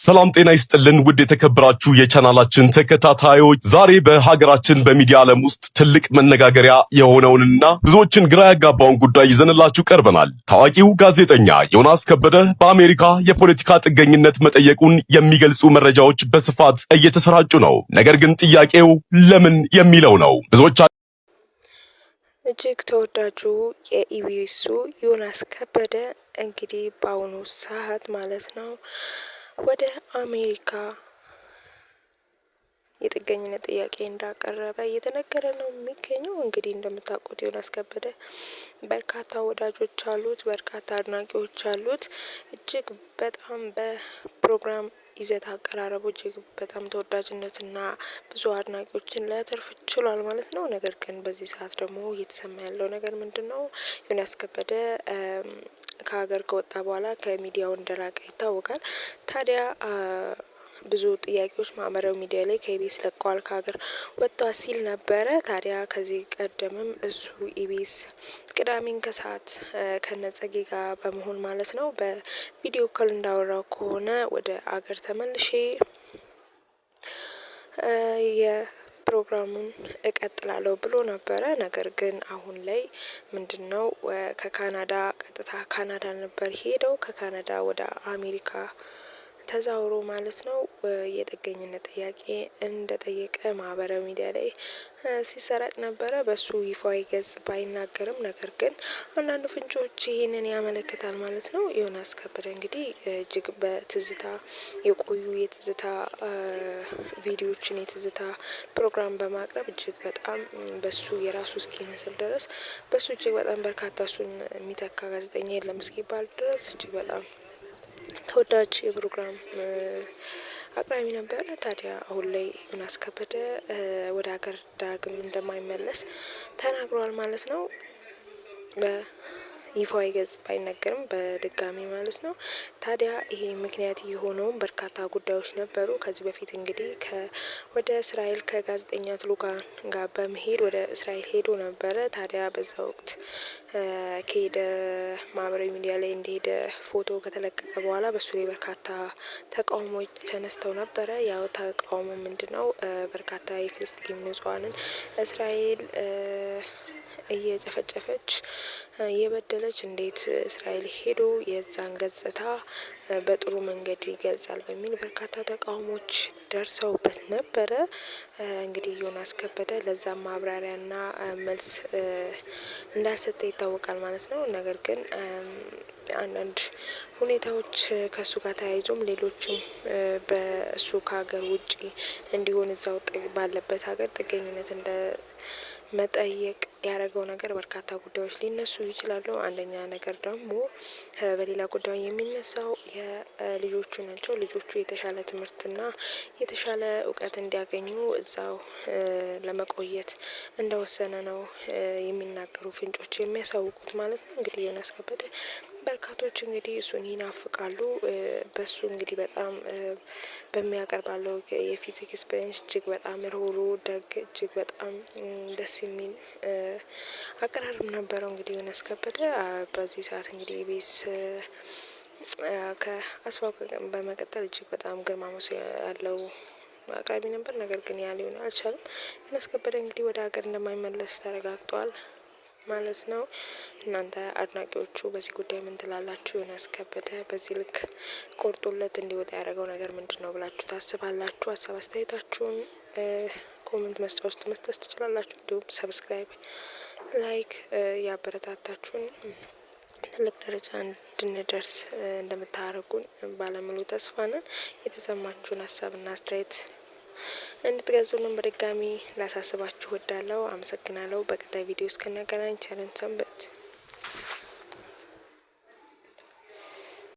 ሰላም ጤና ይስጥልን ውድ የተከበራችሁ የቻናላችን ተከታታዮች ዛሬ በሀገራችን በሚዲያ ዓለም ውስጥ ትልቅ መነጋገሪያ የሆነውንና ብዙዎችን ግራ ያጋባውን ጉዳይ ይዘንላችሁ ቀርበናል። ታዋቂው ጋዜጠኛ ዮናስ ከበደ በአሜሪካ የፖለቲካ ጥገኝነት መጠየቁን የሚገልጹ መረጃዎች በስፋት እየተሰራጩ ነው። ነገር ግን ጥያቄው ለምን የሚለው ነው። ብዙዎች እጅግ ተወዳጁ የኢቢኤሱ ዮናስ ከበደ እንግዲህ በአሁኑ ሰዓት ማለት ነው ወደ አሜሪካ የጥገኝነት ጥያቄ እንዳቀረበ እየተነገረ ነው የሚገኘው። እንግዲህ እንደምታውቁት ዮናስ ከበደ በርካታ ወዳጆች አሉት፣ በርካታ አድናቂዎች አሉት። እጅግ በጣም በፕሮግራም ይዘት አቀራረቡ እጅግ በጣም ተወዳጅነትና ብዙ አድናቂዎችን ሊያተርፍ ችሏል ማለት ነው። ነገር ግን በዚህ ሰዓት ደግሞ እየተሰማ ያለው ነገር ምንድነው? ዮናስ ከበደ ከሀገር ከወጣ በኋላ ከሚዲያው እንደራቀ ይታወቃል። ታዲያ ብዙ ጥያቄዎች ማህበራዊ ሚዲያ ላይ ከኢቢኤስ ለቀዋል ከሀገር ወጥቷል ሲል ነበረ። ታዲያ ከዚህ ቀደምም እሱ ኢቢኤስ ቅዳሜን ከሰዓት ከነጸጌ ጋር በመሆን ማለት ነው በቪዲዮ ኮል እንዳወራው ከሆነ ወደ አገር ተመልሼ የፕሮግራሙን እቀጥላለሁ ብሎ ነበረ። ነገር ግን አሁን ላይ ምንድነው ከካናዳ ቀጥታ ካናዳ ነበር ሄደው ከካናዳ ወደ አሜሪካ ተዛውሮ ማለት ነው የጥገኝነት ጥያቄ እንደጠየቀ ማህበራዊ ሚዲያ ላይ ሲሰራጭ ነበረ። በሱ ይፋዊ ገጽ ባይናገርም ነገር ግን አንዳንድ ፍንጮች ይህንን ያመለክታል ማለት ነው። ዮናስ ከበደ እንግዲህ እጅግ በትዝታ የቆዩ የትዝታ ቪዲዮዎችን የትዝታ ፕሮግራም በማቅረብ እጅግ በጣም በሱ የራሱ እስኪመስል ድረስ በሱ እጅግ በጣም በርካታ እሱን የሚተካ ጋዜጠኛ የለም እስኪባል ድረስ እጅግ በጣም ተወዳጅ የፕሮግራም አቅራቢ ነበረ። ታዲያ አሁን ላይ ዮናስ ከበደ ወደ ሀገር ዳግም እንደማይመለስ ተናግሯል ማለት ነው። በይፋዊ ገጽ ባይነገርም በድጋሚ ማለት ነው። ታዲያ ይሄ ምክንያት የሆነው በርካታ ጉዳዮች ነበሩ። ከዚህ በፊት እንግዲህ ወደ እስራኤል ከጋዜጠኛ ትሉካን ጋር በመሄድ ወደ እስራኤል ሄዶ ነበረ። ታዲያ በዛ ወቅት ከሄደ ማህበራዊ ሚዲያ ላይ እንደሄደ ፎቶ ከተለቀቀ በኋላ በሱ ላይ በርካታ ተቃውሞዎች ተነስተው ነበረ። ያው ተቃውሞ ምንድነው? በርካታ የፍልስጤም ንጹሃንን እስራኤል እየጨፈጨፈች የበደለች እንዴት እስራኤል ሄዶ የዛን ገጽታ በጥሩ መንገድ ይገልጻል በሚል በርካታ ተቃውሞች ደርሰውበት ነበረ። እንግዲህ ዮናስ ከበደ ለዛም ማብራሪያና መልስ እንዳልሰጠ ይታወቃል ማለት ነው። ነገር ግን አንዳንድ ሁኔታዎች ከሱ ጋር ተያይዞም ሌሎችም በእሱ ከሀገር ውጪ እንዲሆን እዛው ባለበት ሀገር ጥገኝነት እንደ መጠየቅ ያደረገው ነገር በርካታ ጉዳዮች ሊነሱ ይችላሉ። አንደኛ ነገር ደግሞ በሌላ ጉዳይ የሚነሳው የልጆቹ ናቸው። ልጆቹ የተሻለ ትምህርትና የተሻለ እውቀት እንዲያገኙ እዛው ለመቆየት እንደወሰነ ነው የሚናገሩ ፍንጮች የሚያሳውቁት ማለት ነው። እንግዲህ ዮናስ ከበደ በርካቶች እንግዲህ እሱን ይናፍቃሉ። በሱ እንግዲህ በጣም በሚያቀርባለው የፊት ኤክስፒሪየንስ እጅግ በጣም ሩህሩህ ደግ እጅግ በጣም ደስ የሚል አቀራረብ ነበረው። እንግዲህ ዮናስ ከበደ በዚህ ሰዓት እንግዲህ ኢቢኤስ ከአስፋው በመቀጠል እጅግ በጣም ግርማ ሞገስ ያለው አቅራቢ ነበር። ነገር ግን ያ ሊሆን አልቻለም። ዮናስ ከበደ እንግዲህ ወደ ሀገር እንደማይመለስ ተረጋግጧል ማለት ነው። እናንተ አድናቂዎቹ በዚህ ጉዳይ ምን ትላላችሁ? ዮናስ ከበደ በዚህ ልክ ቆርጦለት እንዲወጣ ያደረገው ነገር ምንድነው ብላችሁ ታስባላችሁ? ሀሳብ አስተያየታችሁን ኮሜንት መስጫ ውስጥ መስጠት ትችላላችሁ። እንዲሁም ሰብስክራይብ፣ ላይክ ያበረታታችሁን ትልቅ ደረጃ እንድንደርስ እንደምታደርጉን ባለሙሉ ተስፋ ነን። የተሰማችሁን ሀሳብና አስተያየት እንድትገልጹልን በድጋሚ ላሳስባችሁ እወዳለሁ። አመሰግናለሁ። በቀጣይ ቪዲዮ እስክንገናኝ ቸር ሰንብቱ።